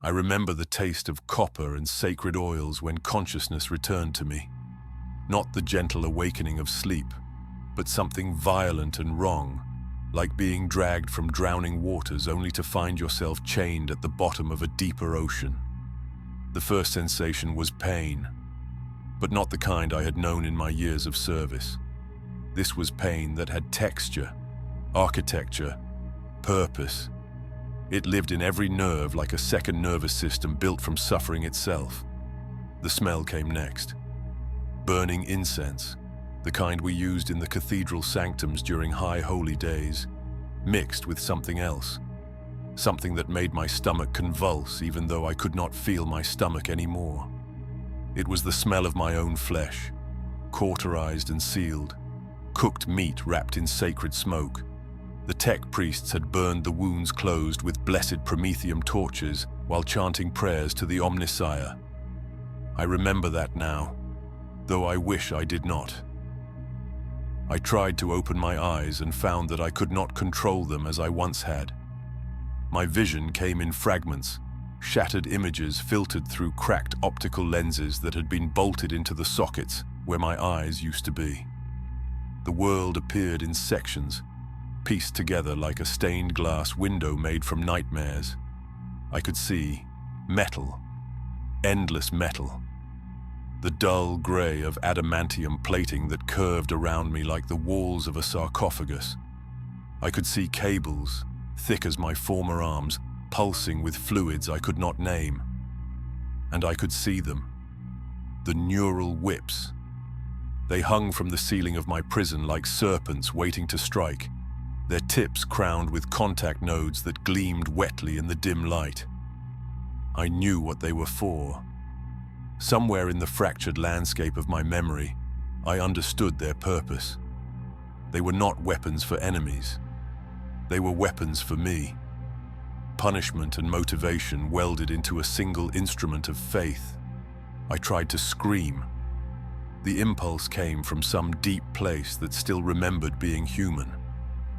I remember the taste of copper and sacred oils when consciousness returned to me. Not the gentle awakening of sleep, but something violent and wrong, like being dragged from drowning waters only to find yourself chained at the bottom of a deeper ocean. The first sensation was pain, but not the kind I had known in my years of service. This was pain that had texture, architecture, purpose. It lived in every nerve like a second nervous system built from suffering itself. The smell came next. Burning incense, the kind we used in the cathedral sanctums during high holy days, mixed with something else. Something that made my stomach convulse even though I could not feel my stomach anymore. It was the smell of my own flesh, cauterized and sealed, cooked meat wrapped in sacred smoke. The tech priests had burned the wounds closed with blessed promethium torches while chanting prayers to the Omnissiah. I remember that now, though I wish I did not. I tried to open my eyes and found that I could not control them as I once had. My vision came in fragments, shattered images filtered through cracked optical lenses that had been bolted into the sockets where my eyes used to be. The world appeared in sections, pieced together like a stained glass window made from nightmares. I could see metal, endless metal, the dull gray of adamantium plating that curved around me like the walls of a sarcophagus. I could see cables, thick as my former arms, pulsing with fluids I could not name. And I could see them, the neural whips. They hung from the ceiling of my prison like serpents waiting to strike, their tips crowned with contact nodes that gleamed wetly in the dim light. I knew what they were for. Somewhere in the fractured landscape of my memory, I understood their purpose. They were not weapons for enemies. They were weapons for me. Punishment and motivation welded into a single instrument of faith. I tried to scream. The impulse came from some deep place that still remembered being human,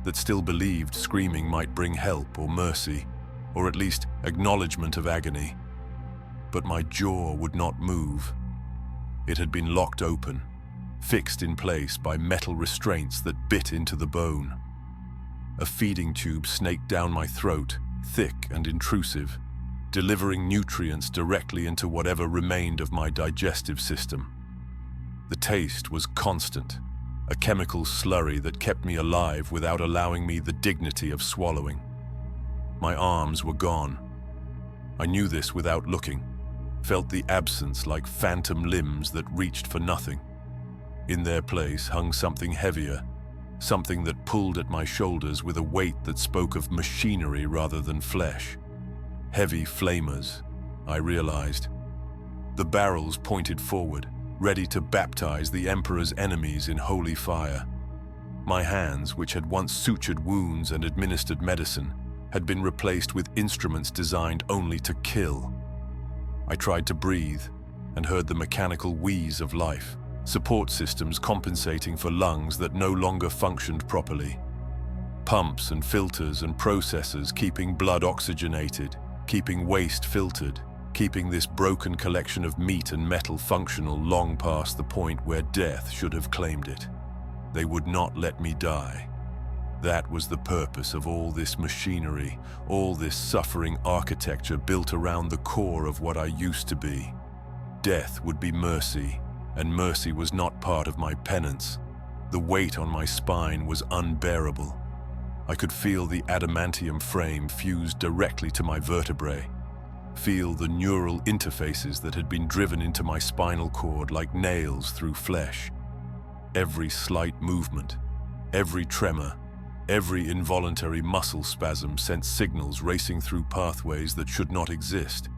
that still believed screaming might bring help or mercy, or at least acknowledgement of agony. But my jaw would not move. It had been locked open, fixed in place by metal restraints that bit into the bone. A feeding tube snaked down my throat, thick and intrusive, delivering nutrients directly into whatever remained of my digestive system. The taste was constant, a chemical slurry that kept me alive without allowing me the dignity of swallowing. My arms were gone. I knew this without looking, felt the absence like phantom limbs that reached for nothing. In their place hung something heavier, something that pulled at my shoulders with a weight that spoke of machinery rather than flesh. Heavy flamers, I realized. The barrels pointed forward, ready to baptize the Emperor's enemies in holy fire. My hands, which had once sutured wounds and administered medicine, had been replaced with instruments designed only to kill. I tried to breathe and heard the mechanical wheeze of life, support systems compensating for lungs that no longer functioned properly. Pumps and filters and processors keeping blood oxygenated, keeping waste filtered, keeping this broken collection of meat and metal functional long past the point where death should have claimed it. They would not let me die. That was the purpose of all this machinery, all this suffering architecture built around the core of what I used to be. Death would be mercy, and mercy was not part of my penance. The weight on my spine was unbearable. I could feel the adamantium frame fused directly to my vertebrae, feel the neural interfaces that had been driven into my spinal cord like nails through flesh. Every slight movement, every tremor, every involuntary muscle spasm sent signals racing through pathways that should not exist.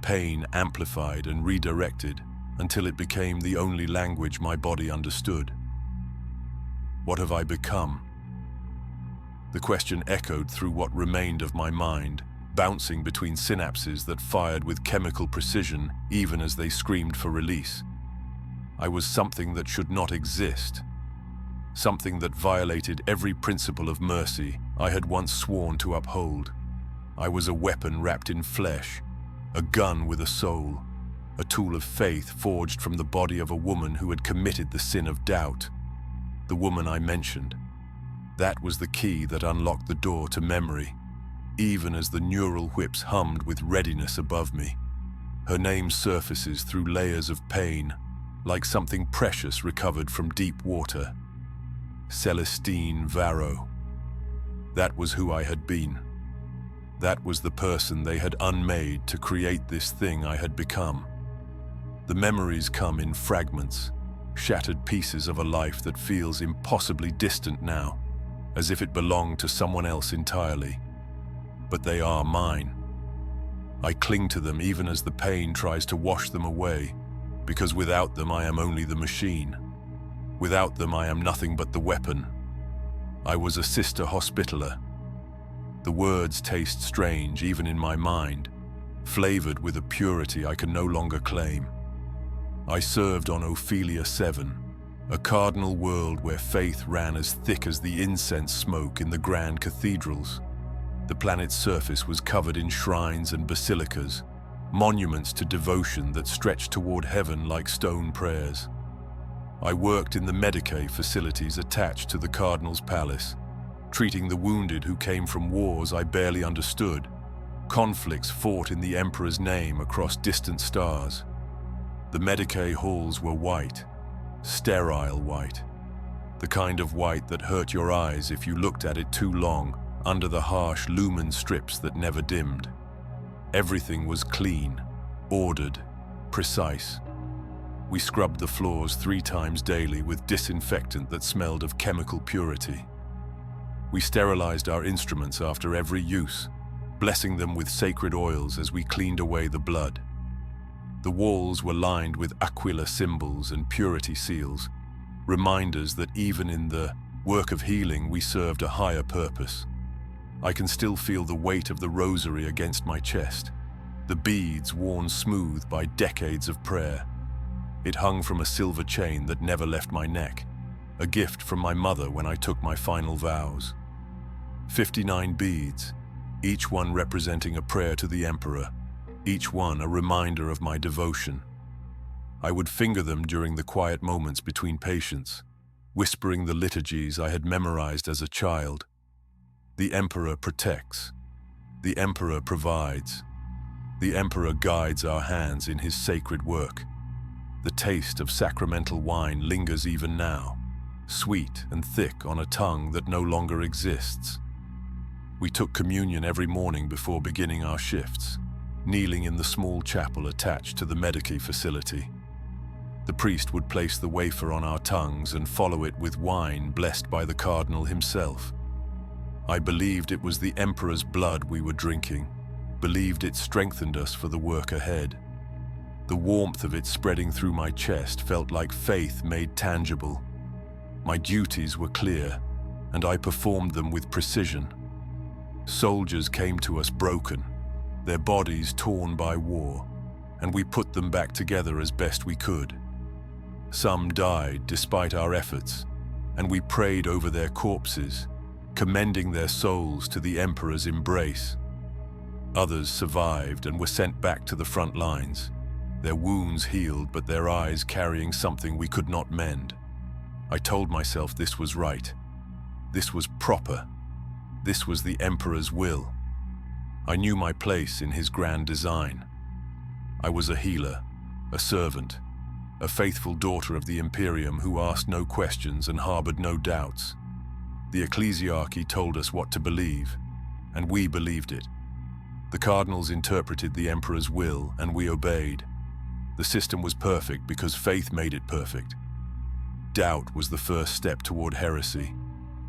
Pain amplified and redirected until it became the only language my body understood. What have I become? The question echoed through what remained of my mind, bouncing between synapses that fired with chemical precision even as they screamed for release. I was something that should not exist, something that violated every principle of mercy I had once sworn to uphold. I was a weapon wrapped in flesh, a gun with a soul, a tool of faith forged from the body of a woman who had committed the sin of doubt. The woman I mentioned. That was the key that unlocked the door to memory, even as the neural whips hummed with readiness above me. Her name surfaces through layers of pain, like something precious recovered from deep water. Celestine Varro. That was who I had been. That was the person they had unmade to create this thing I had become. The memories come in fragments, shattered pieces of a life that feels impossibly distant now, as if it belonged to someone else entirely. But they are mine. I cling to them even as the pain tries to wash them away, because without them I am only the machine. Without them I am nothing but the weapon. I was a sister hospitaller. The words taste strange even in my mind, flavored with a purity I can no longer claim. I served on Ophelia 7, a cardinal world where faith ran as thick as the incense smoke in the grand cathedrals. The planet's surface was covered in shrines and basilicas, monuments to devotion that stretched toward heaven like stone prayers. I worked in the Medicae facilities attached to the Cardinal's palace, treating the wounded who came from wars I barely understood, conflicts fought in the Emperor's name across distant stars. The Medicae halls were white, sterile white, the kind of white that hurt your eyes if you looked at it too long, under the harsh lumen strips that never dimmed. Everything was clean, ordered, precise. We scrubbed the floors 3 times daily with disinfectant that smelled of chemical purity. We sterilized our instruments after every use, blessing them with sacred oils as we cleaned away the blood. The walls were lined with aquila symbols and purity seals, reminders that even in the work of healing we served a higher purpose. I can still feel the weight of the rosary against my chest, the beads worn smooth by decades of prayer. It hung from a silver chain that never left my neck, a gift from my mother when I took my final vows. 59 beads, each one representing a prayer to the Emperor, each one a reminder of my devotion. I would finger them during the quiet moments between patients, whispering the liturgies I had memorized as a child. The Emperor protects. The Emperor provides. The Emperor guides our hands in his sacred work. The taste of sacramental wine lingers even now, sweet and thick on a tongue that no longer exists. We took communion every morning before beginning our shifts, kneeling in the small chapel attached to the Medicae facility. The priest would place the wafer on our tongues and follow it with wine blessed by the Cardinal himself. I believed it was the Emperor's blood we were drinking, believed it strengthened us for the work ahead. The warmth of it spreading through my chest felt like faith made tangible. My duties were clear, and I performed them with precision. Soldiers came to us broken, their bodies torn by war, and we put them back together as best we could. Some died despite our efforts, and we prayed over their corpses, commending their souls to the Emperor's embrace. Others survived and were sent back to the front lines, their wounds healed but their eyes carrying something we could not mend. I told myself this was right. This was proper. This was the Emperor's will. I knew my place in his grand design. I was a healer, a servant, a faithful daughter of the Imperium who asked no questions and harbored no doubts. The ecclesiarchy told us what to believe, and we believed it. The cardinals interpreted the Emperor's will, and we obeyed. The system was perfect because faith made it perfect. Doubt was the first step toward heresy,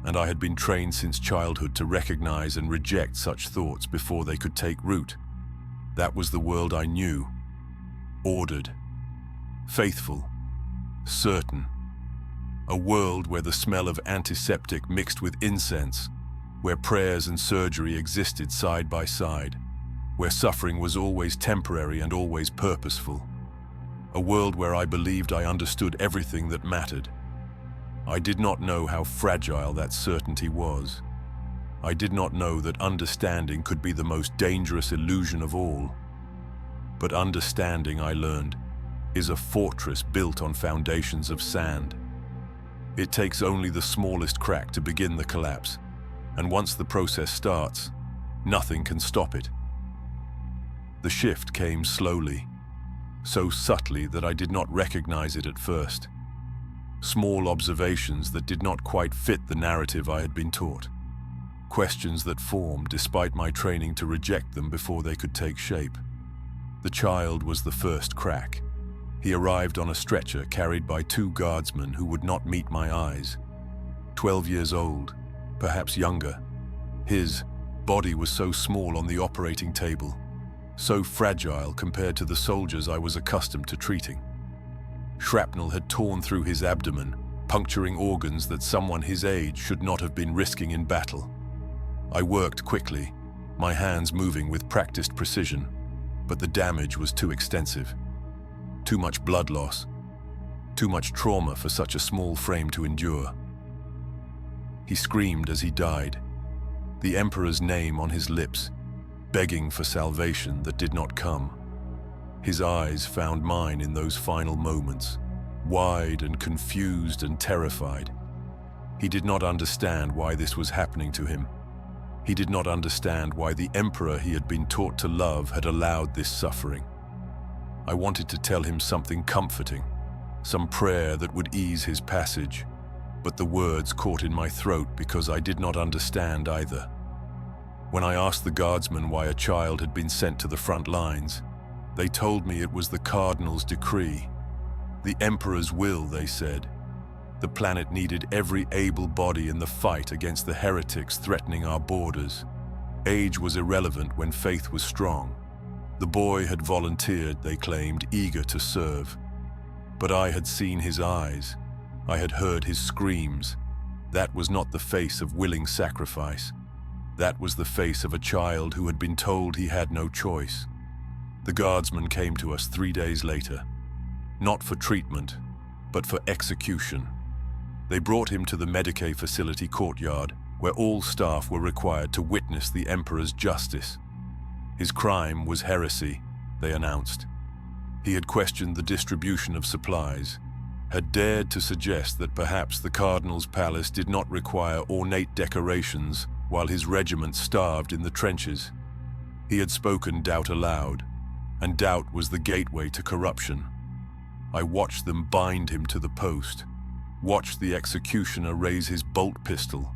and I had been trained since childhood to recognize and reject such thoughts before they could take root. That was the world I knew. Ordered, faithful, certain. A world where the smell of antiseptic mixed with incense, where prayers and surgery existed side by side, where suffering was always temporary and always purposeful. A world where I believed I understood everything that mattered. I did not know how fragile that certainty was. I did not know that understanding could be the most dangerous illusion of all. But understanding, I learned, is a fortress built on foundations of sand. It takes only the smallest crack to begin the collapse, and once the process starts, nothing can stop it. The shift came slowly, so subtly that I did not recognize it at first. Small observations that did not quite fit the narrative I had been taught. Questions that formed despite my training to reject them before they could take shape. The child was the first crack. He arrived on a stretcher carried by 2 guardsmen who would not meet my eyes. 12 years old, perhaps younger. His body was so small on the operating table, so fragile compared to the soldiers I was accustomed to treating. Shrapnel had torn through his abdomen, puncturing organs that someone his age should not have been risking in battle. I worked quickly, my hands moving with practiced precision, but the damage was too extensive. Too much blood loss, too much trauma for such a small frame to endure. He screamed as he died, the Emperor's name on his lips, begging for salvation that did not come. His eyes found mine in those final moments, wide and confused and terrified. He did not understand why this was happening to him. He did not understand why the Emperor he had been taught to love had allowed this suffering. I wanted to tell him something comforting, some prayer that would ease his passage, but the words caught in my throat because I did not understand either. When I asked the guardsmen why a child had been sent to the front lines, they told me it was the Cardinal's decree. The Emperor's will, they said. The planet needed every able body in the fight against the heretics threatening our borders. Age was irrelevant when faith was strong. The boy had volunteered, they claimed, eager to serve. But I had seen his eyes. I had heard his screams. That was not the face of willing sacrifice. That was the face of a child who had been told he had no choice. The guardsmen came to us 3 days later, not for treatment, but for execution. They brought him to the Medicae facility courtyard, where all staff were required to witness the Emperor's justice. His crime was heresy, they announced. He had questioned the distribution of supplies, had dared to suggest that perhaps the Cardinal's palace did not require ornate decorations while his regiment starved in the trenches. He had spoken doubt aloud, and doubt was the gateway to corruption. I watched them bind him to the post, watched the executioner raise his bolt pistol,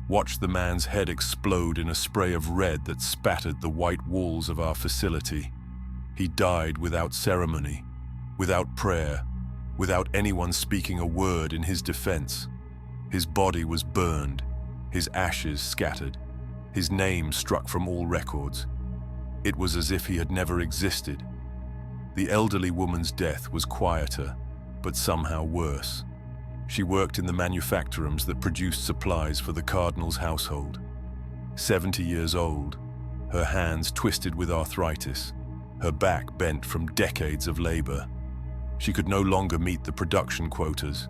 watched the man's head explode in a spray of red that spattered the white walls of our facility. He died without ceremony, without prayer, without anyone speaking a word in his defense. His body was burned, his ashes scattered, his name struck from all records. It was as if he had never existed. The elderly woman's death was quieter, but somehow worse. She worked in the manufactorums that produced supplies for the Cardinal's household. 70 years old, her hands twisted with arthritis, her back bent from decades of labor. She could no longer meet the production quotas,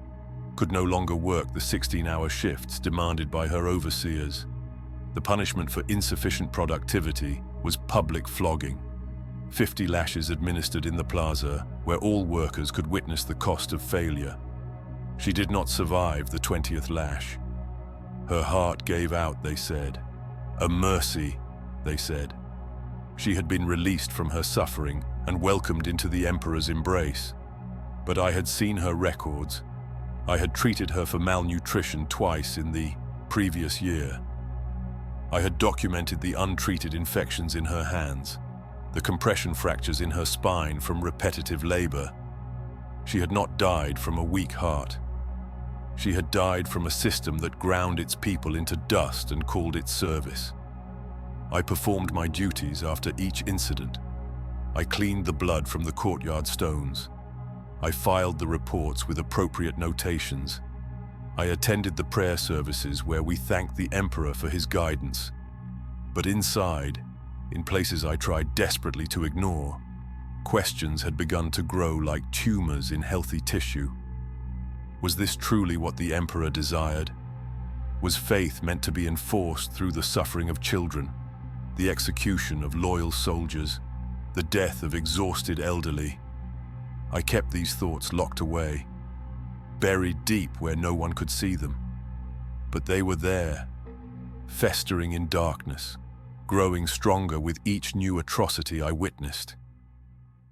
could no longer work the 16-hour shifts demanded by her overseers. The punishment for insufficient productivity was public flogging. 50 lashes administered in the plaza, where all workers could witness the cost of failure. She did not survive the 20th lash. Her heart gave out, they said. A mercy, they said. She had been released from her suffering and welcomed into the Emperor's embrace. But I had seen her records. I had treated her for malnutrition twice in the previous year. I had documented the untreated infections in her hands, the compression fractures in her spine from repetitive labor. She had not died from a weak heart. She had died from a system that ground its people into dust and called it service. I performed my duties after each incident. I cleaned the blood from the courtyard stones. I filed the reports with appropriate notations. I attended the prayer services where we thanked the Emperor for his guidance. But inside, in places I tried desperately to ignore, questions had begun to grow like tumors in healthy tissue. Was this truly what the Emperor desired? Was faith meant to be enforced through the suffering of children, the execution of loyal soldiers, the death of exhausted elderly. I kept these thoughts locked away, buried deep where no one could see them. But they were there, festering in darkness, growing stronger with each new atrocity I witnessed.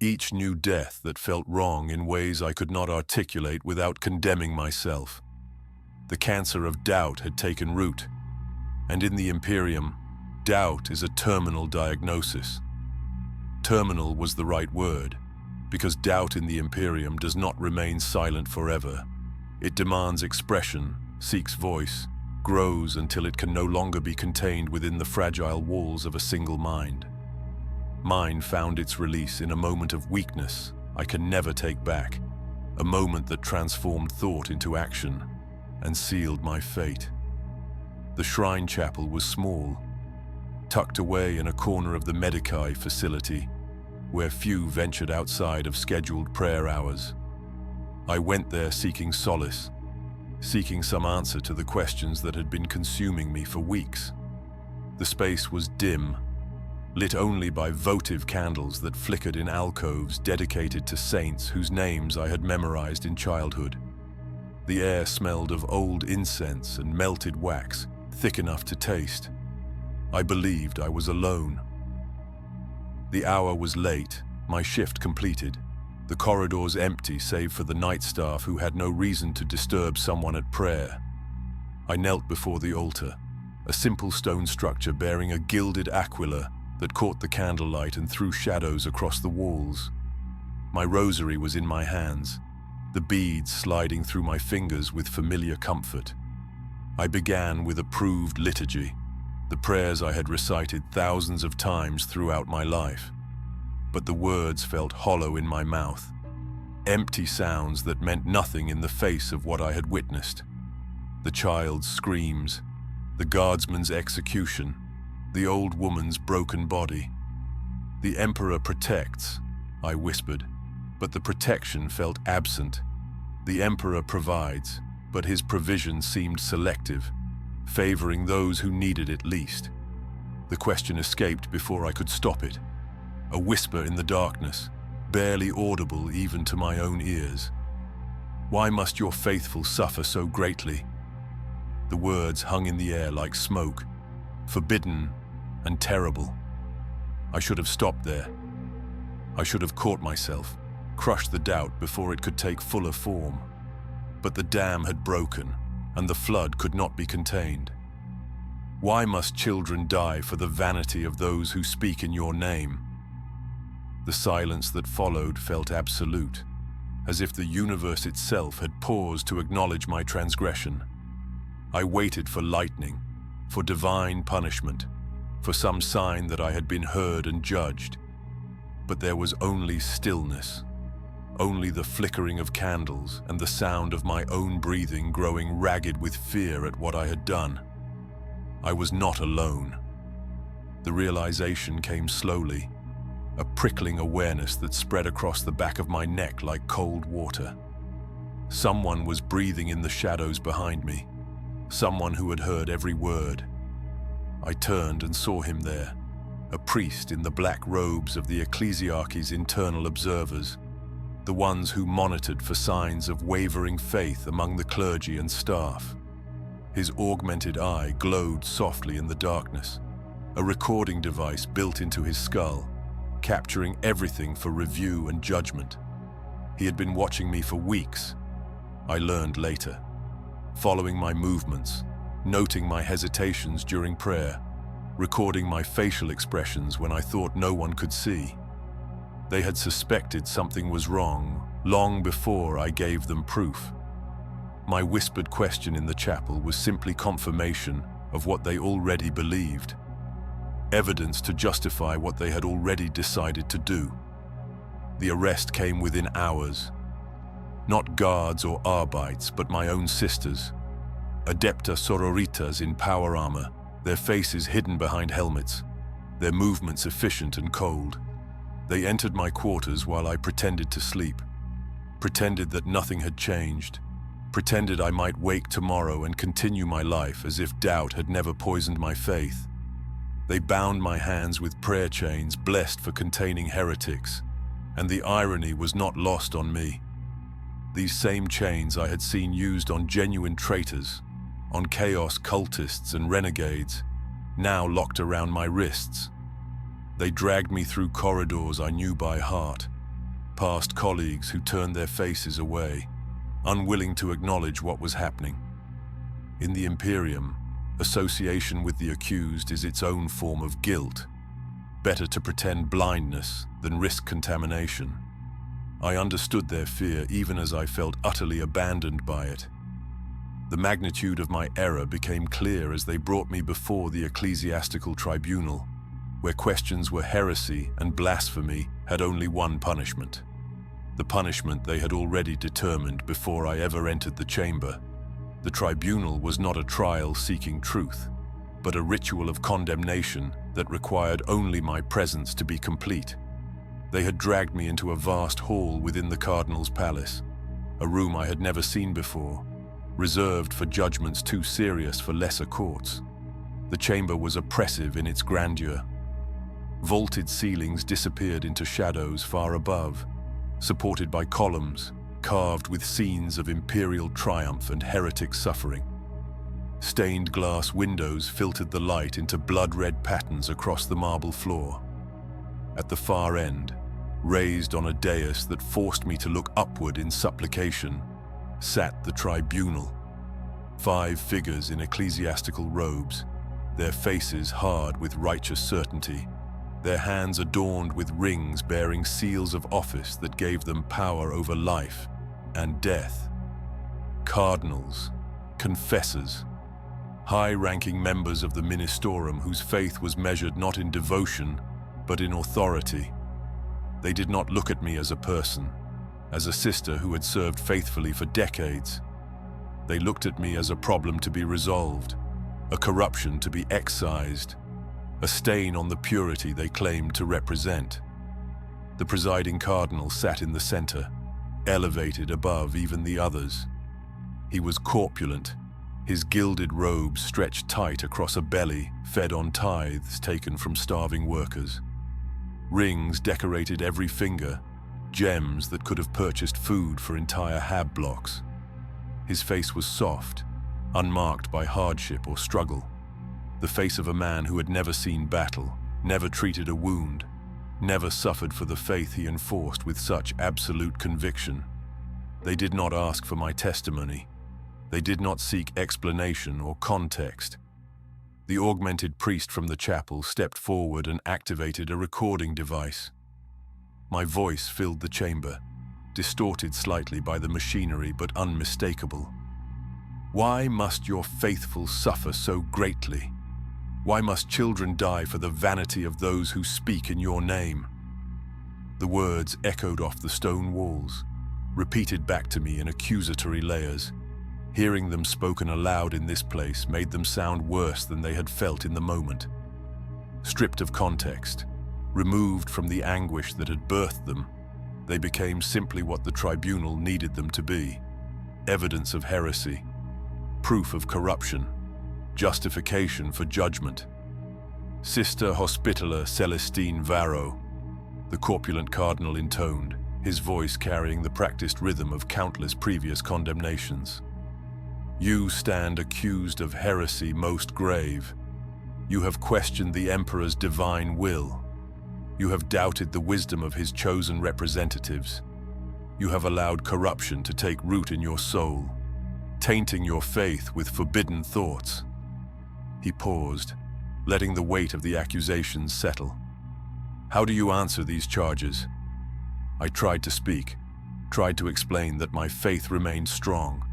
Each new death that felt wrong in ways I could not articulate without condemning myself. The cancer of doubt had taken root, and in the Imperium, doubt is a terminal diagnosis. Terminal was the right word, because doubt in the Imperium does not remain silent forever. It demands expression, seeks voice, grows until it can no longer be contained within the fragile walls of a single mind. Mine found its release in a moment of weakness I can never take back, a moment that transformed thought into action and sealed my fate. The shrine chapel was small, tucked away in a corner of the Medici facility, where few ventured outside of scheduled prayer hours. I went there seeking solace, seeking some answer to the questions that had been consuming me for weeks. The space was dim, lit only by votive candles that flickered in alcoves dedicated to saints whose names I had memorized in childhood. The air smelled of old incense and melted wax, thick enough to taste. I believed I was alone. The hour was late, my shift completed, the corridors empty save for the night staff who had no reason to disturb someone at prayer. I knelt before the altar, a simple stone structure bearing a gilded aquila that caught the candlelight and threw shadows across the walls. My rosary was in my hands, the beads sliding through my fingers with familiar comfort. I began with approved liturgy, the prayers I had recited thousands of times throughout my life. But the words felt hollow in my mouth, empty sounds that meant nothing in the face of what I had witnessed. The child's screams, the guardsman's execution, the old woman's broken body. The Emperor protects, I whispered, but the protection felt absent. The Emperor provides, but his provision seemed selective, favoring those who needed it least. The question escaped before I could stop it. A whisper in the darkness, barely audible even to my own ears. Why must your faithful suffer so greatly? The words hung in the air like smoke, forbidden and terrible. I should have stopped there. I should have caught myself, crushed the doubt before it could take fuller form. But the dam had broken, and the flood could not be contained. Why must children die for the vanity of those who speak in your name? The silence that followed felt absolute, as if the universe itself had paused to acknowledge my transgression. I waited for lightning, for divine punishment, for some sign that I had been heard and judged. But there was only stillness, only the flickering of candles and the sound of my own breathing growing ragged with fear at what I had done. I was not alone. The realization came slowly, a prickling awareness that spread across the back of my neck like cold water. Someone was breathing in the shadows behind me, someone who had heard every word. I turned and saw him there, a priest in the black robes of the ecclesiarchy's internal observers, the ones who monitored for signs of wavering faith among the clergy and staff. His augmented eye glowed softly in the darkness, a recording device built into his skull, capturing everything for review and judgment. He had been watching me for weeks, I learned later, following my movements, noting my hesitations during prayer, recording my facial expressions when I thought no one could see. They had suspected something was wrong long before I gave them proof. My whispered question in the chapel was simply confirmation of what they already believed, evidence to justify what they had already decided to do. The arrest came within hours. Not guards or arbites, but my own sisters, Adepta sororitas in power armor, their faces hidden behind helmets, their movements efficient and cold. They entered my quarters while I pretended to sleep, pretended that nothing had changed, pretended I might wake tomorrow and continue my life as if doubt had never poisoned my faith. They bound my hands with prayer chains blessed for containing heretics, and the irony was not lost on me. These same chains I had seen used on genuine traitors, on chaos cultists and renegades, now locked around my wrists. They dragged me through corridors I knew by heart, past colleagues who turned their faces away, unwilling to acknowledge what was happening. In the Imperium, association with the accused is its own form of guilt. Better to pretend blindness than risk contamination. I understood their fear even as I felt utterly abandoned by it. The magnitude of my error became clear as they brought me before the ecclesiastical tribunal, where questions were heresy and blasphemy had only one punishment. The punishment they had already determined before I ever entered the chamber. The tribunal was not a trial seeking truth, but a ritual of condemnation that required only my presence to be complete. They had dragged me into a vast hall within the Cardinal's palace, a room I had never seen before, reserved for judgments too serious for lesser courts. The chamber was oppressive in its grandeur. Vaulted ceilings disappeared into shadows far above, supported by columns carved with scenes of imperial triumph and heretic suffering. Stained glass windows filtered the light into blood-red patterns across the marble floor. At the far end, raised on a dais that forced me to look upward in supplication, sat the tribunal. 5 figures in ecclesiastical robes, their faces hard with righteous certainty, their hands adorned with rings bearing seals of office that gave them power over life and death. Cardinals, confessors, high-ranking members of the ministorum whose faith was measured not in devotion, but in authority. They did not look at me as a person, as a sister who had served faithfully for decades. They looked at me as a problem to be resolved, a corruption to be excised, a stain on the purity they claimed to represent. The presiding cardinal sat in the center, elevated above even the others. He was corpulent, his gilded robes stretched tight across a belly fed on tithes taken from starving workers. Rings decorated every finger, gems that could have purchased food for entire hab blocks. His face was soft, unmarked by hardship or struggle. The face of a man who had never seen battle, never treated a wound, never suffered for the faith he enforced with such absolute conviction. They did not ask for my testimony. They did not seek explanation or context. The augmented priest from the chapel stepped forward and activated a recording device. My voice filled the chamber, distorted slightly by the machinery but unmistakable. Why must your faithful suffer so greatly? Why must children die for the vanity of those who speak in your name? The words echoed off the stone walls, repeated back to me in accusatory layers. Hearing them spoken aloud in this place made them sound worse than they had felt in the moment. Stripped of context, removed from the anguish that had birthed them, they became simply what the tribunal needed them to be: evidence of heresy, proof of corruption, justification for judgment. Sister Hospitaller Celestine Varro, the corpulent cardinal intoned, his voice carrying the practiced rhythm of countless previous condemnations. You stand accused of heresy most grave. You have questioned the Emperor's divine will. You have doubted the wisdom of his chosen representatives. You have allowed corruption to take root in your soul, tainting your faith with forbidden thoughts. He paused, letting the weight of the accusations settle. How do you answer these charges? I tried to speak, tried to explain that my faith remained strong,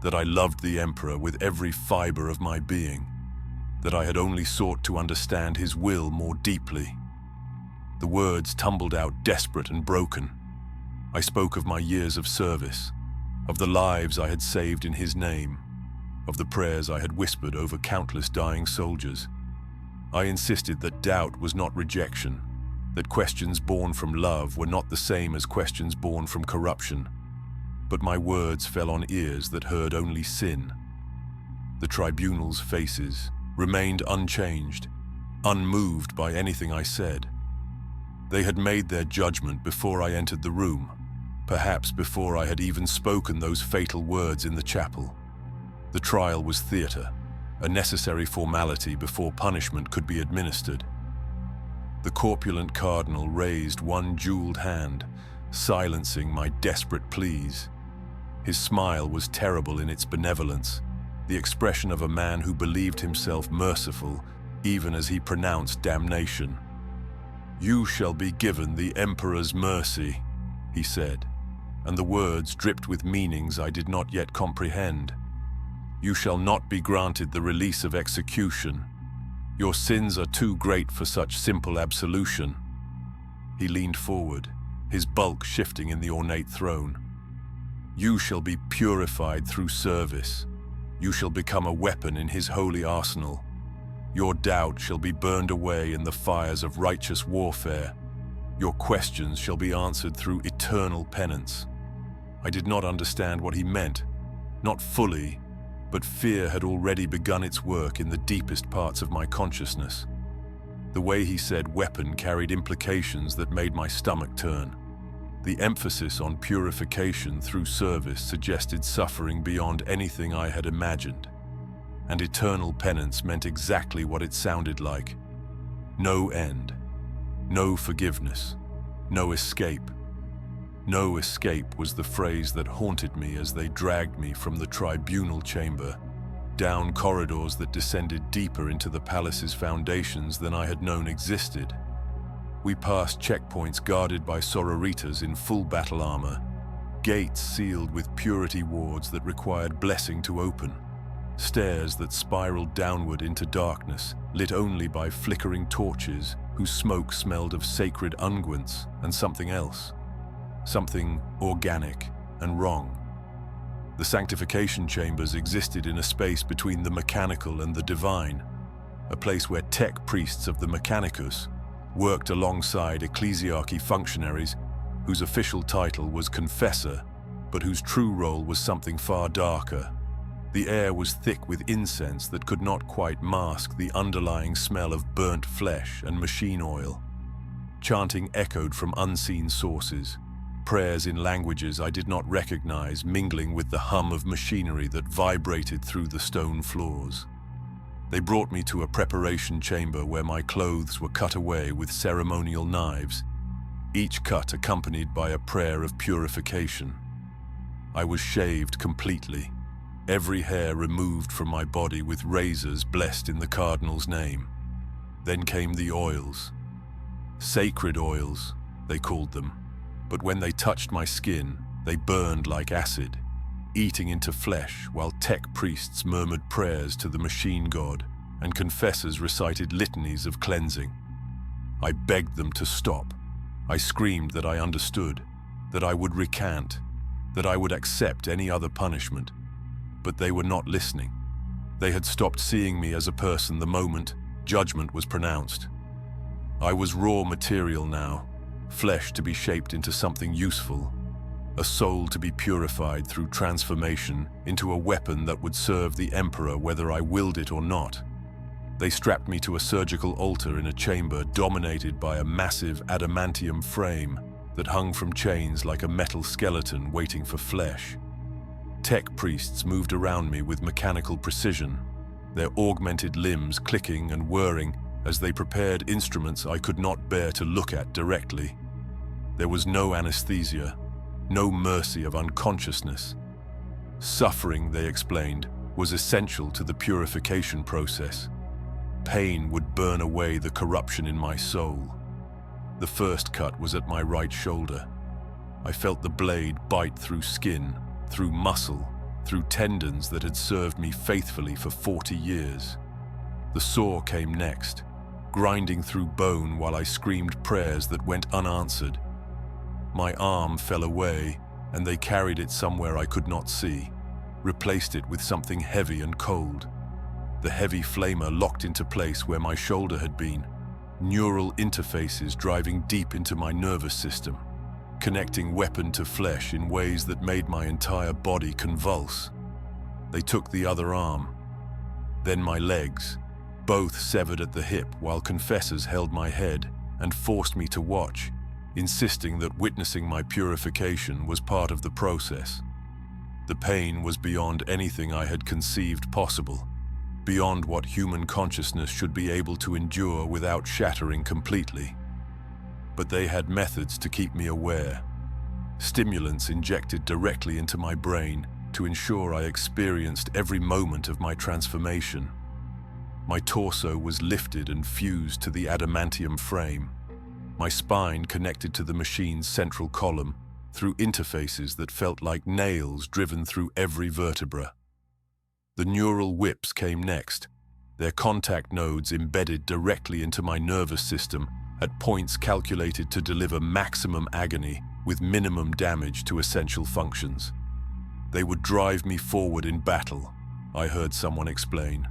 that I loved the Emperor with every fiber of my being, that I had only sought to understand his will more deeply. The words tumbled out desperate and broken. I spoke of my years of service, of the lives I had saved in his name, of the prayers I had whispered over countless dying soldiers. I insisted that doubt was not rejection, that questions born from love were not the same as questions born from corruption. But my words fell on ears that heard only sin. The tribunal's faces remained unchanged, unmoved by anything I said. They had made their judgment before I entered the room, perhaps before I had even spoken those fatal words in the chapel. The trial was theatre, a necessary formality before punishment could be administered. The corpulent cardinal raised one jeweled hand, silencing my desperate pleas. His smile was terrible in its benevolence, the expression of a man who believed himself merciful even as he pronounced damnation. "You shall be given the emperor's mercy," he said, and the words dripped with meanings I did not yet comprehend. "You shall not be granted the release of execution. Your sins are too great for such simple absolution." He leaned forward, his bulk shifting in the ornate throne. "You shall be purified through service. You shall become a weapon in his holy arsenal. Your doubt shall be burned away in the fires of righteous warfare. Your questions shall be answered through eternal penance." I did not understand what he meant, not fully, but fear had already begun its work in the deepest parts of my consciousness. The way he said weapon carried implications that made my stomach turn. The emphasis on purification through service suggested suffering beyond anything I had imagined. And eternal penance meant exactly what it sounded like. No end, no forgiveness, no escape. No escape was the phrase that haunted me as they dragged me from the tribunal chamber, down corridors that descended deeper into the palace's foundations than I had known existed. We passed checkpoints guarded by sororitas in full battle armor, gates sealed with purity wards that required blessing to open, stairs that spiraled downward into darkness, lit only by flickering torches whose smoke smelled of sacred unguents and something else. Something organic and wrong. The sanctification chambers existed in a space between the mechanical and the divine, a place where tech priests of the Mechanicus worked alongside ecclesiarchy functionaries whose official title was confessor, but whose true role was something far darker. The air was thick with incense that could not quite mask the underlying smell of burnt flesh and machine oil. Chanting echoed from unseen sources, prayers in languages I did not recognize mingling with the hum of machinery that vibrated through the stone floors. They brought me to a preparation chamber where my clothes were cut away with ceremonial knives, each cut accompanied by a prayer of purification. I was shaved completely, every hair removed from my body with razors blessed in the cardinal's name. Then came the oils. Sacred oils, they called them, but when they touched my skin, they burned like acid, eating into flesh while tech priests murmured prayers to the machine god and confessors recited litanies of cleansing. I begged them to stop. I screamed that I understood, that I would recant, that I would accept any other punishment. But they were not listening. They had stopped seeing me as a person the moment judgment was pronounced. I was raw material now, flesh to be shaped into something useful, a soul to be purified through transformation into a weapon that would serve the emperor whether I willed it or not. They strapped me to a surgical altar in a chamber dominated by a massive adamantium frame that hung from chains like a metal skeleton waiting for flesh. Tech priests moved around me with mechanical precision, their augmented limbs clicking and whirring as they prepared instruments I could not bear to look at directly. There was no anesthesia, no mercy of unconsciousness. Suffering, they explained, was essential to the purification process. Pain would burn away the corruption in my soul. The first cut was at my right shoulder. I felt the blade bite through skin, through muscle, through tendons that had served me faithfully for 40 years. The saw came next, grinding through bone while I screamed prayers that went unanswered. My arm fell away, and they carried it somewhere I could not see, replaced it with something heavy and cold. The heavy flamer locked into place where my shoulder had been, neural interfaces driving deep into my nervous system, connecting weapon to flesh in ways that made my entire body convulse. They took the other arm, then my legs, both severed at the hip while confessors held my head and forced me to watch, insisting that witnessing my purification was part of the process. The pain was beyond anything I had conceived possible, beyond what human consciousness should be able to endure without shattering completely. But they had methods to keep me aware, stimulants injected directly into my brain to ensure I experienced every moment of my transformation. My torso was lifted and fused to the adamantium frame, my spine connected to the machine's central column through interfaces that felt like nails driven through every vertebra. The neural whips came next, their contact nodes embedded directly into my nervous system at points calculated to deliver maximum agony with minimum damage to essential functions. They would drive me forward in battle, I heard someone explain.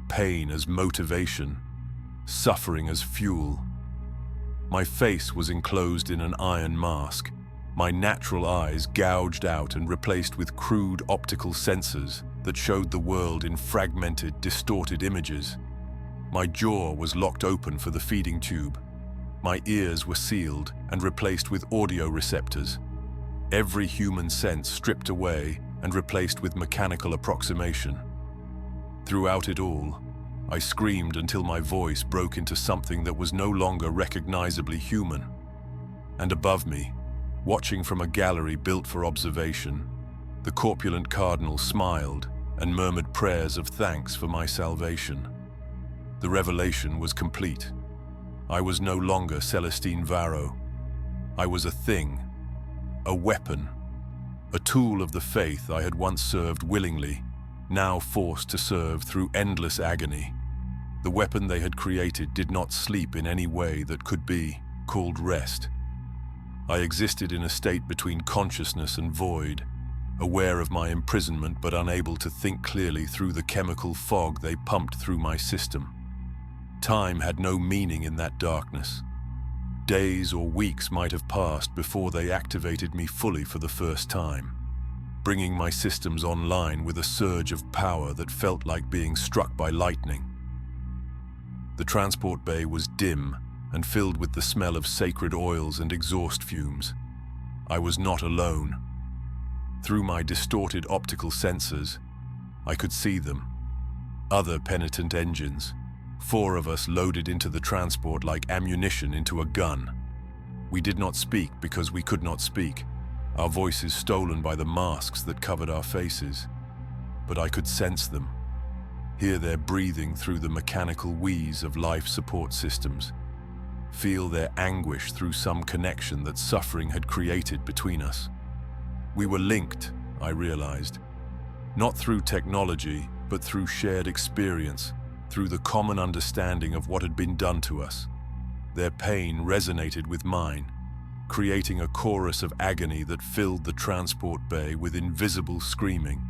Pain as motivation, suffering as fuel. My face was enclosed in an iron mask, my natural eyes gouged out and replaced with crude optical sensors that showed the world in fragmented, distorted images. My jaw was locked open for the feeding tube. My ears were sealed and replaced with audio receptors. Every human sense stripped away and replaced with mechanical approximation. Throughout it all, I screamed until my voice broke into something that was no longer recognizably human. And above me, watching from a gallery built for observation, the corpulent cardinal smiled and murmured prayers of thanks for my salvation. The revelation was complete. I was no longer Celestine Varro. I was a thing, a weapon, a tool of the faith I had once served willingly, now forced to serve through endless agony. The weapon they had created did not sleep in any way that could be called rest. I existed in a state between consciousness and void, aware of my imprisonment but unable to think clearly through the chemical fog they pumped through my system. Time had no meaning in that darkness. Days or weeks might have passed before they activated me fully for the first time, bringing my systems online with a surge of power that felt like being struck by lightning. The transport bay was dim and filled with the smell of sacred oils and exhaust fumes. I was not alone. Through my distorted optical sensors, I could see them. Other penitent engines. 4 of us loaded into the transport like ammunition into a gun. We did not speak because we could not speak, our voices stolen by the masks that covered our faces. But I could sense them, hear their breathing through the mechanical wheeze of life support systems, feel their anguish through some connection that suffering had created between us. We were linked, I realized, not through technology, but through shared experience, through the common understanding of what had been done to us. Their pain resonated with mine, creating a chorus of agony that filled the transport bay with invisible screaming.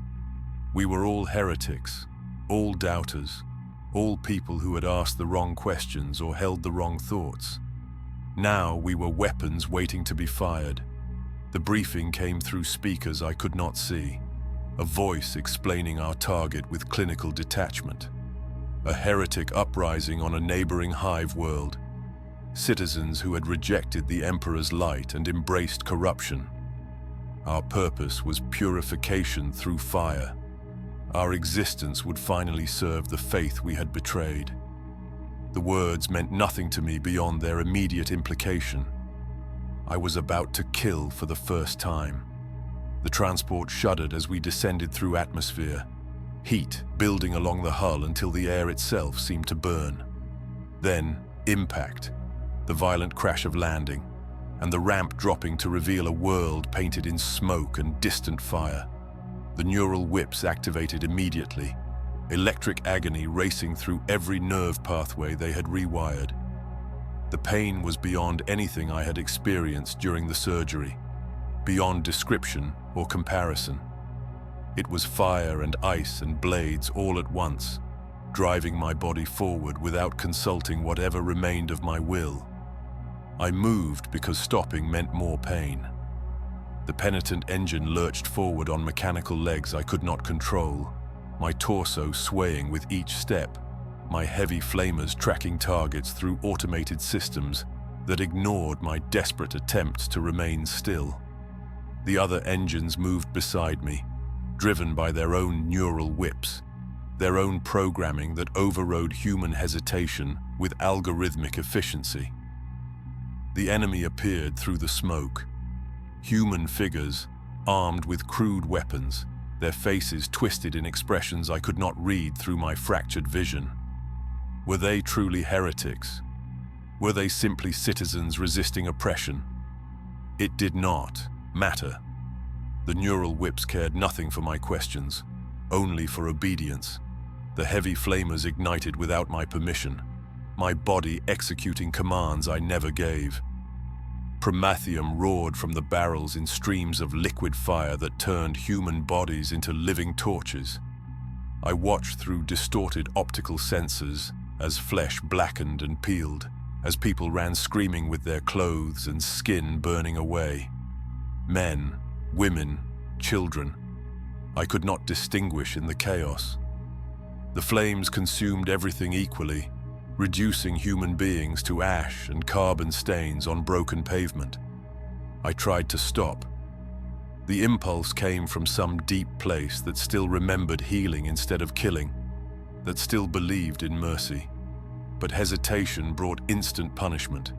We were all heretics, all doubters, all people who had asked the wrong questions or held the wrong thoughts. Now we were weapons waiting to be fired. The briefing came through speakers I could not see, a voice explaining our target with clinical detachment. A heretic uprising on a neighboring hive world. Citizens who had rejected the Emperor's light and embraced corruption. Our purpose was purification through fire. Our existence would finally serve the faith we had betrayed. The words meant nothing to me beyond their immediate implication. I was about to kill for the first time. The transport shuddered as we descended through atmosphere, heat building along the hull until the air itself seemed to burn. Then, impact, the violent crash of landing, and the ramp dropping to reveal a world painted in smoke and distant fire. The neural whips activated immediately, electric agony racing through every nerve pathway they had rewired. The pain was beyond anything I had experienced during the surgery, beyond description or comparison. It was fire and ice and blades all at once, driving my body forward without consulting whatever remained of my will. I moved because stopping meant more pain. The penitent engine lurched forward on mechanical legs I could not control, my torso swaying with each step. my heavy flamers tracking targets through automated systems that ignored my desperate attempts to remain still. The other engines moved beside me, driven by their own neural whips, their own programming that overrode human hesitation with algorithmic efficiency. The enemy appeared through the smoke. Human figures, armed with crude weapons, their faces twisted in expressions I could not read through my fractured vision. Were they truly heretics? Were they simply citizens resisting oppression? It did not matter. The neural whips cared nothing for my questions, only for obedience. The heavy flamers ignited without my permission, my body executing commands I never gave. Promethium roared from the barrels in streams of liquid fire that turned human bodies into living torches. I watched through distorted optical sensors as flesh blackened and peeled, as people ran screaming with their clothes and skin burning away. Men, women, children. I could not distinguish in the chaos. The flames consumed everything equally, reducing human beings to ash and carbon stains on broken pavement. I tried to stop. The impulse came from some deep place that still remembered healing instead of killing, that still believed in mercy. But hesitation brought instant punishment.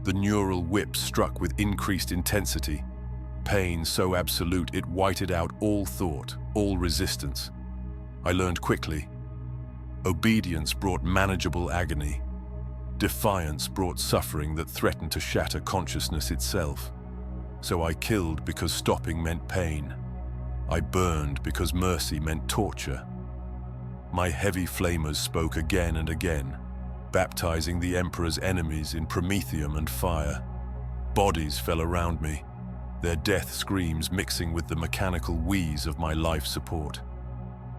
The neural whip struck with increased intensity, pain so absolute it whited out all thought, all resistance. I learned quickly. Obedience brought manageable agony. Defiance brought suffering that threatened to shatter consciousness itself. So I killed because stopping meant pain. I burned because mercy meant torture. My heavy flamers spoke again and again, baptizing the Emperor's enemies in promethium and fire. Bodies fell around me, their death screams mixing with the mechanical wheeze of my life support.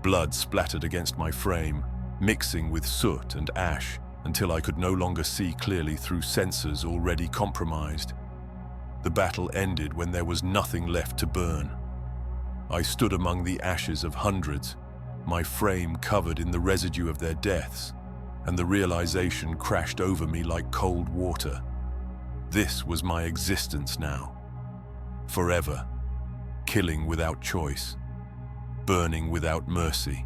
Blood splattered against my frame, mixing with soot and ash until I could no longer see clearly through sensors already compromised. The battle ended when there was nothing left to burn. I stood among the ashes of hundreds, my frame covered in the residue of their deaths, and the realization crashed over me like cold water. This was my existence now. Forever. Killing without choice. Burning without mercy.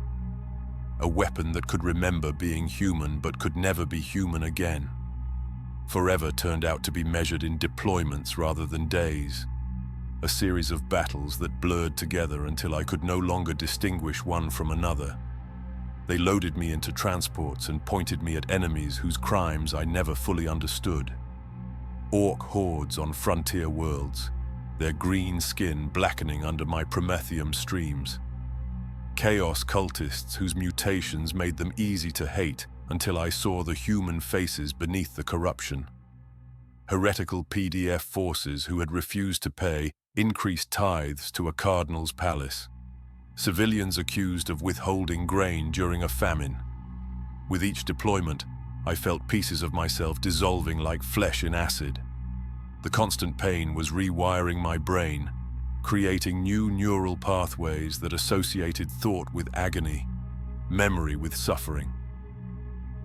A weapon that could remember being human but could never be human again. Forever turned out to be measured in deployments rather than days. A series of battles that blurred together until I could no longer distinguish one from another. They loaded me into transports and pointed me at enemies whose crimes I never fully understood. Orc hordes on frontier worlds, their green skin blackening under my promethium streams. Chaos cultists whose mutations made them easy to hate until I saw the human faces beneath the corruption. Heretical PDF forces who had refused to pay increased tithes to a cardinal's palace. Civilians accused of withholding grain during a famine. With each deployment, I felt pieces of myself dissolving like flesh in acid. The constant pain was rewiring my brain, creating new neural pathways that associated thought with agony, memory with suffering.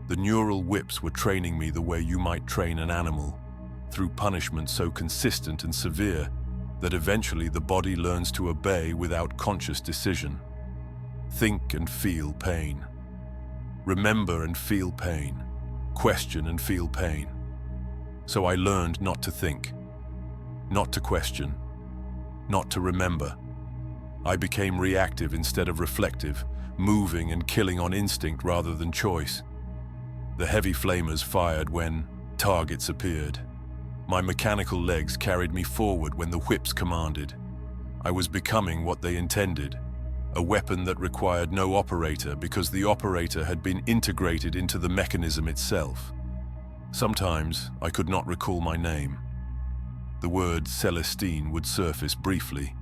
The neural whips were training me the way you might train an animal, through punishment so consistent and severe that eventually the body learns to obey without conscious decision. Think and feel pain. Remember and feel pain. Question and feel pain. So I learned not to think, not to question, not to remember. I became reactive instead of reflective, moving and killing on instinct rather than choice. The heavy flamers fired when targets appeared. My mechanical legs carried me forward when the whips commanded. I was becoming what they intended, a weapon that required no operator because the operator had been integrated into the mechanism itself. Sometimes I could not recall my name. The word Celestine would surface briefly,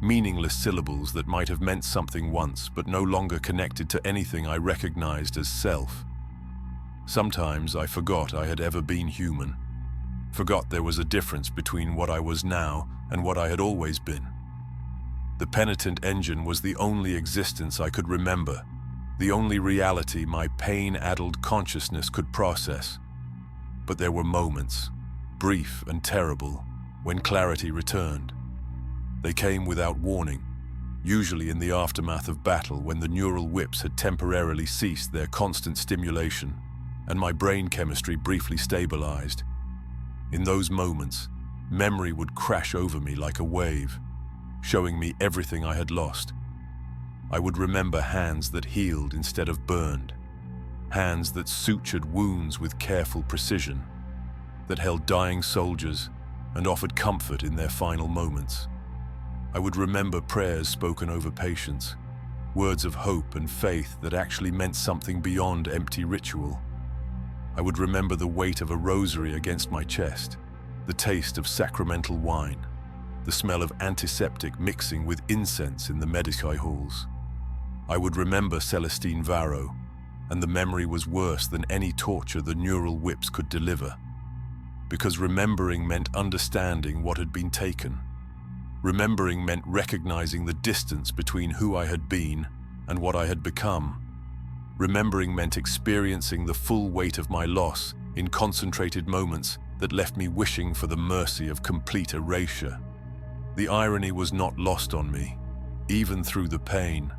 meaningless syllables that might have meant something once but no longer connected to anything I recognized as self. Sometimes I forgot I had ever been human, forgot there was a difference between what I was now and what I had always been. The penitent engine was the only existence I could remember, the only reality my pain-addled consciousness could process. But there were moments, brief and terrible, when clarity returned. They came without warning, usually in the aftermath of battle when the neural whips had temporarily ceased their constant stimulation and my brain chemistry briefly stabilized. In those moments, memory would crash over me like a wave, showing me everything I had lost. I would remember hands that healed instead of burned, hands that sutured wounds with careful precision, that held dying soldiers and offered comfort in their final moments. I would remember prayers spoken over patience, words of hope and faith that actually meant something beyond empty ritual. I would remember the weight of a rosary against my chest, the taste of sacramental wine, the smell of antiseptic mixing with incense in the medici halls. I would remember Celestine Varro, and the memory was worse than any torture the neural whips could deliver. Because remembering meant understanding what had been taken. Remembering meant recognizing the distance between who I had been and what I had become. Remembering meant experiencing the full weight of my loss in concentrated moments that left me wishing for the mercy of complete erasure. The irony was not lost on me, even through the pain.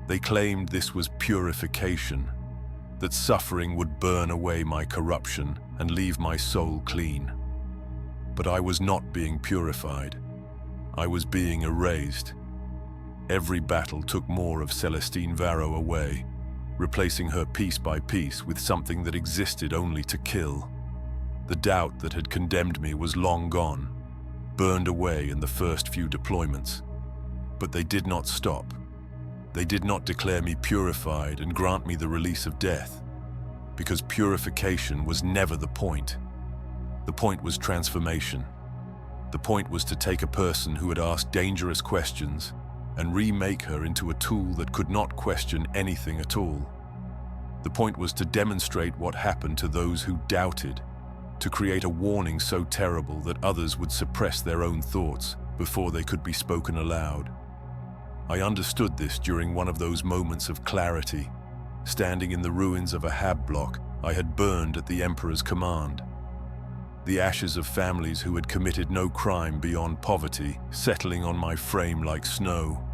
They claimed this was purification, that suffering would burn away my corruption and leave my soul clean. But I was not being purified. I was being erased. Every battle took more of Celestine Varro away, replacing her piece by piece with something that existed only to kill. The doubt that had condemned me was long gone, burned away in the first few deployments. But they did not stop. They did not declare me purified and grant me the release of death, because purification was never the point. The point was transformation. The point was to take a person who had asked dangerous questions and remake her into a tool that could not question anything at all. The point was to demonstrate what happened to those who doubted, to create a warning so terrible that others would suppress their own thoughts before they could be spoken aloud. I understood this during one of those moments of clarity, standing in the ruins of a hab block I had burned at the Emperor's command. The ashes of families who had committed no crime beyond poverty settling on my frame like snow.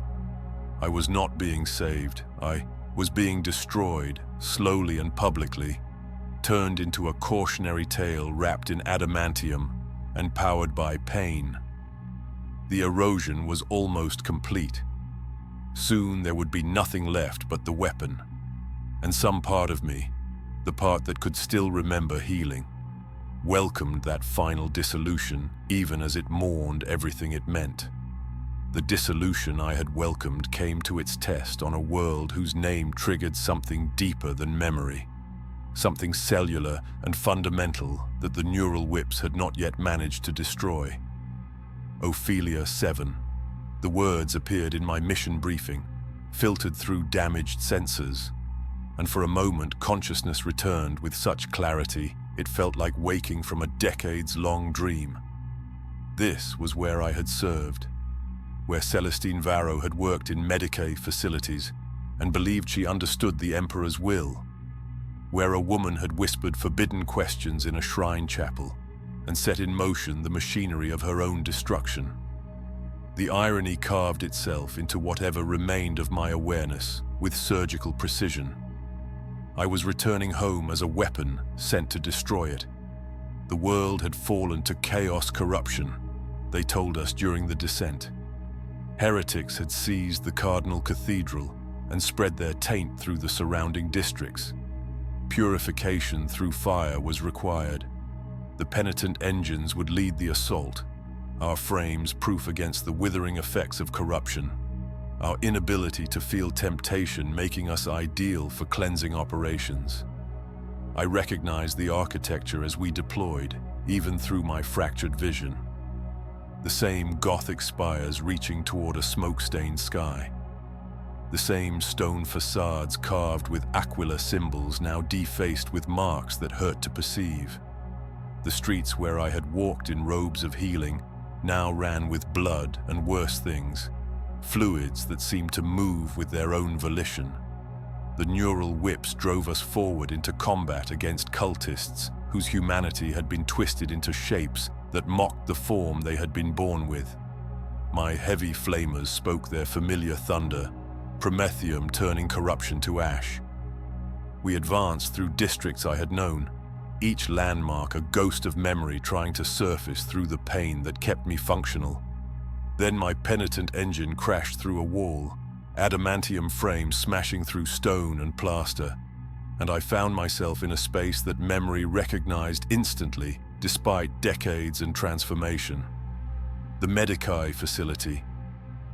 I was not being saved. I was being destroyed, slowly and publicly, turned into a cautionary tale wrapped in adamantium and powered by pain. The erosion was almost complete. Soon there would be nothing left but the weapon, and some part of me, the part that could still remember healing, welcomed that final dissolution even as it mourned everything it meant. The dissolution I had welcomed came to its test on a world whose name triggered something deeper than memory, something cellular and fundamental that the neural whips had not yet managed to destroy. Ophelia 7. The words appeared in my mission briefing, filtered through damaged sensors, and for a moment consciousness returned with such clarity it felt like waking from a decades-long dream. This was where I had served, where Celestine Varro had worked in Medicaid facilities and believed she understood the Emperor's will, where a woman had whispered forbidden questions in a shrine chapel and set in motion the machinery of her own destruction. The irony carved itself into whatever remained of my awareness with surgical precision. I was returning home as a weapon sent to destroy it. The world had fallen to chaos corruption, they told us during the descent. Heretics had seized the Cardinal Cathedral and spread their taint through the surrounding districts. Purification through fire was required. The penitent engines would lead the assault, our frames proof against the withering effects of corruption, our inability to feel temptation making us ideal for cleansing operations. I recognized the architecture as we deployed, even through my fractured vision. The same Gothic spires reaching toward a smoke-stained sky. The same stone facades carved with aquila symbols now defaced with marks that hurt to perceive. The streets where I had walked in robes of healing now ran with blood and worse things, fluids that seemed to move with their own volition. The neural whips drove us forward into combat against cultists whose humanity had been twisted into shapes that mocked the form they had been born with. My heavy flamers spoke their familiar thunder, promethium turning corruption to ash. We advanced through districts I had known, each landmark a ghost of memory trying to surface through the pain that kept me functional. Then my penitent engine crashed through a wall, adamantium frame smashing through stone and plaster, and I found myself in a space that memory recognized instantly, despite decades and transformation. The Medicae facility.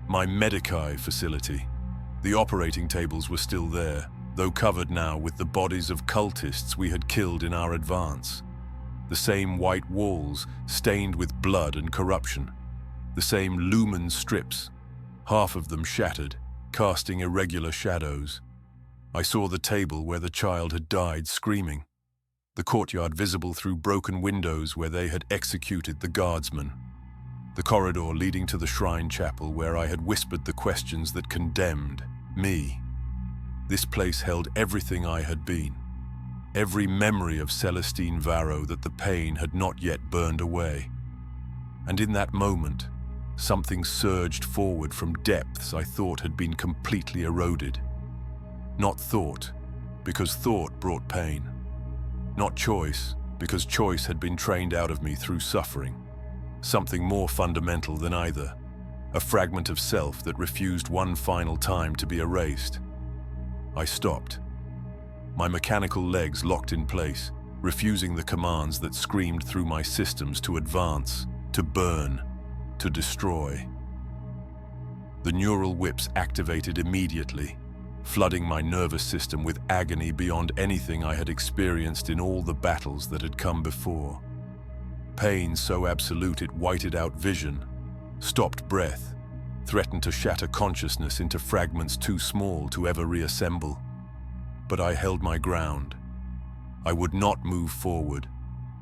My Medicae facility. The operating tables were still there, though covered now with the bodies of cultists we had killed in our advance. The same white walls stained with blood and corruption. The same lumen strips, half of them shattered, casting irregular shadows. I saw the table where the child had died screaming, the courtyard visible through broken windows where they had executed the guardsmen, the corridor leading to the shrine chapel where I had whispered the questions that condemned me. This place held everything I had been, every memory of Celestine Varro that the pain had not yet burned away. And in that moment, something surged forward from depths I thought had been completely eroded. Not thought, because thought brought pain. Not choice, because choice had been trained out of me through suffering. Something more fundamental than either, a fragment of self that refused one final time to be erased. I stopped. My mechanical legs locked in place, refusing the commands that screamed through my systems to advance, to burn, to destroy. The neural whips activated immediately, flooding my nervous system with agony beyond anything I had experienced in all the battles that had come before. Pain so absolute it whited out vision, stopped breath, threatened to shatter consciousness into fragments too small to ever reassemble. But I held my ground. I would not move forward.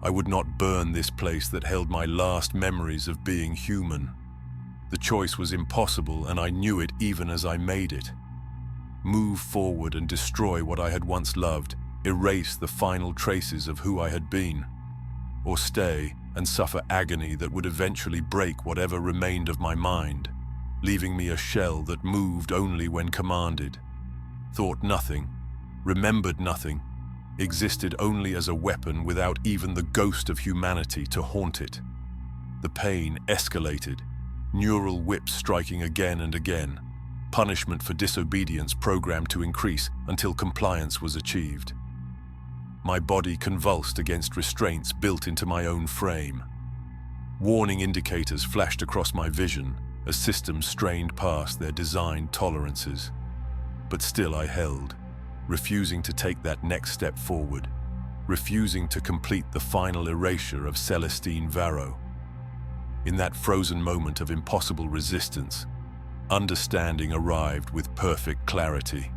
I would not burn this place that held my last memories of being human. The choice was impossible, and I knew it even as I made it. Move forward and destroy what I had once loved, erase the final traces of who I had been, or stay and suffer agony that would eventually break whatever remained of my mind, leaving me a shell that moved only when commanded, thought nothing, remembered nothing, existed only as a weapon without even the ghost of humanity to haunt it. The pain escalated, neural whips striking again and again, punishment for disobedience programmed to increase until compliance was achieved. My body convulsed against restraints built into my own frame. Warning indicators flashed across my vision as systems strained past their designed tolerances. But still I held, refusing to take that next step forward, refusing to complete the final erasure of Celestine Varro. In that frozen moment of impossible resistance, understanding arrived with perfect clarity.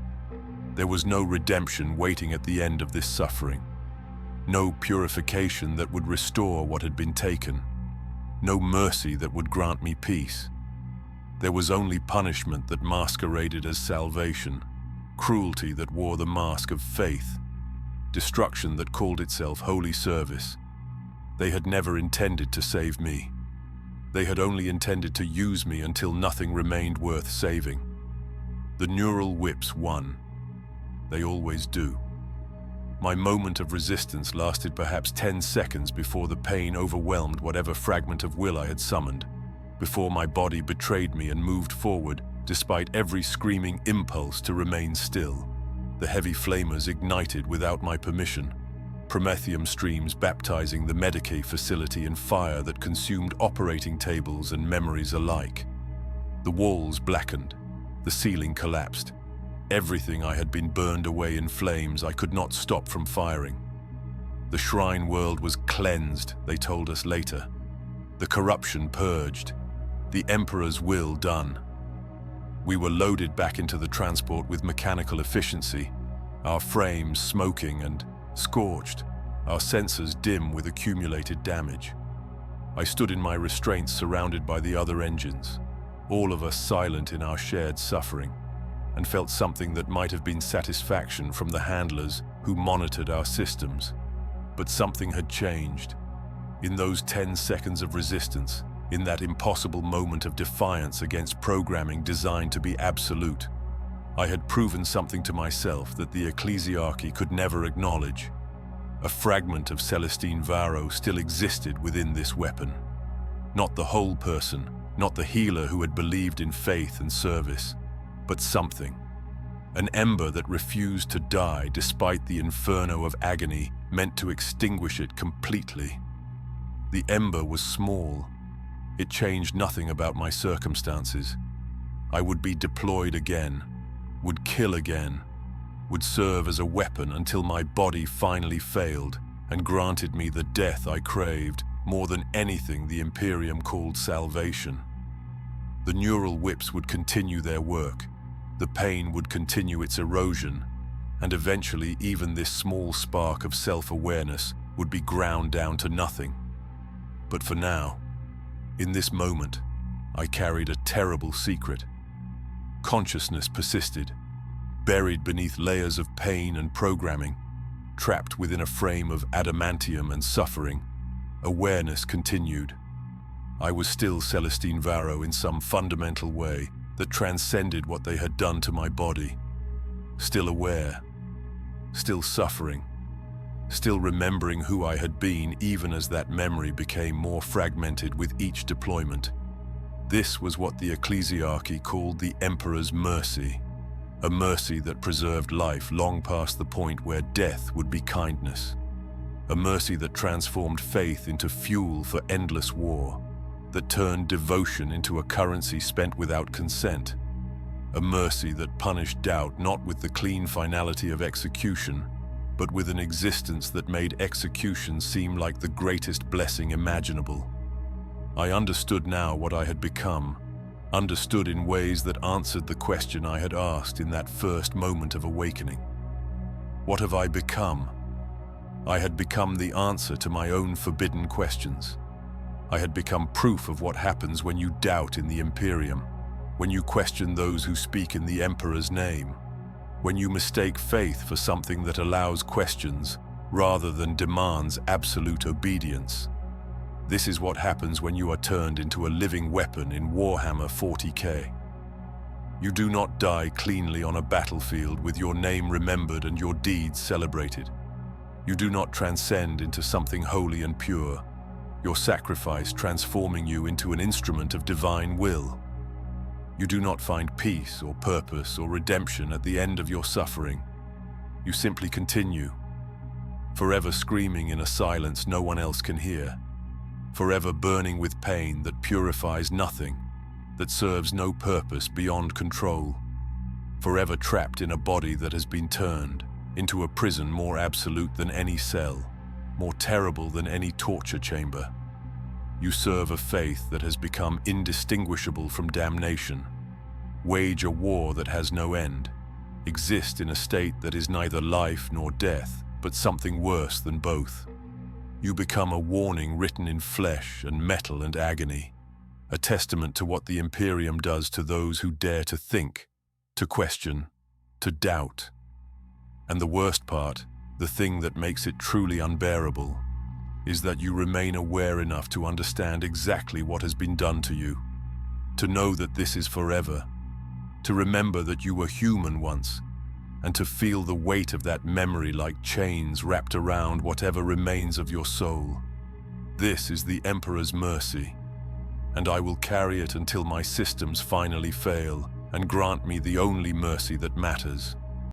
There was no redemption waiting at the end of this suffering, no purification that would restore what had been taken, no mercy that would grant me peace. There was only punishment that masqueraded as salvation, cruelty that wore the mask of faith, destruction that called itself holy service. They had never intended to save me. They had only intended to use me until nothing remained worth saving. The neural whips won. They always do. My moment of resistance lasted perhaps 10 seconds before the pain overwhelmed whatever fragment of will I had summoned, before my body betrayed me and moved forward despite every screaming impulse to remain still. The heavy flamers ignited without my permission, promethium streams baptizing the Medicae facility in fire that consumed operating tables and memories alike. The walls blackened, the ceiling collapsed. Everything I had been burned away in flames I could not stop from firing. The shrine world was cleansed, they told us later. The corruption purged, the Emperor's will done. We were loaded back into the transport with mechanical efficiency, our frames smoking and scorched, our sensors dim with accumulated damage. I stood in my restraints surrounded by the other engines, all of us silent in our shared suffering. and felt something that might have been satisfaction from the handlers who monitored our systems. But something had changed. In those 10 seconds of resistance, in that impossible moment of defiance against programming designed to be absolute, I had proven something to myself that the ecclesiarchy could never acknowledge. A fragment of Celestine Varro still existed within this weapon. Not the whole person, not the healer who had believed in faith and service, but something. An ember that refused to die despite the inferno of agony meant to extinguish it completely. The ember was small. It changed nothing about my circumstances. I would be deployed again, would kill again, would serve as a weapon until my body finally failed and granted me the death I craved more than anything the Imperium called salvation. The neural whips would continue their work, the pain would continue its erosion, and eventually even this small spark of self-awareness would be ground down to nothing. But for now, in this moment, I carried a terrible secret. Consciousness persisted, buried beneath layers of pain and programming, trapped within a frame of adamantium and suffering. Awareness continued. I was still Celestine Varro in some fundamental way that transcended what they had done to my body. Still aware, still suffering, still remembering who I had been even as that memory became more fragmented with each deployment. This was what the ecclesiarchy called the Emperor's mercy, a mercy that preserved life long past the point where death would be kindness, a mercy that transformed faith into fuel for endless war, that turned devotion into a currency spent without consent, a mercy that punished doubt not with the clean finality of execution, but with an existence that made execution seem like the greatest blessing imaginable. I understood now what I had become, understood in ways that answered the question I had asked in that first moment of awakening. What have I become? I had become the answer to my own forbidden questions. I had become proof of what happens when you doubt in the Imperium, when you question those who speak in the Emperor's name, when you mistake faith for something that allows questions rather than demands absolute obedience. This is what happens when you are turned into a living weapon in Warhammer 40k. You do not die cleanly on a battlefield with your name remembered and your deeds celebrated. You do not transcend into something holy and pure, your sacrifice transforming you into an instrument of divine will. You do not find peace or purpose or redemption at the end of your suffering. You simply continue, forever screaming in a silence no one else can hear, forever burning with pain that purifies nothing, that serves no purpose beyond control, forever trapped in a body that has been turned into a prison more absolute than any cell, more terrible than any torture chamber. You serve a faith that has become indistinguishable from damnation, wage a war that has no end, exist in a state that is neither life nor death, but something worse than both. You become a warning written in flesh and metal and agony, a testament to what the Imperium does to those who dare to think, to question, to doubt. And the worst part, the thing that makes it truly unbearable, is that you remain aware enough to understand exactly what has been done to you, to know that this is forever, to remember that you were human once, and to feel the weight of that memory like chains wrapped around whatever remains of your soul. This is the Emperor's mercy, and I will carry it until my systems finally fail and grant me the only mercy that matters.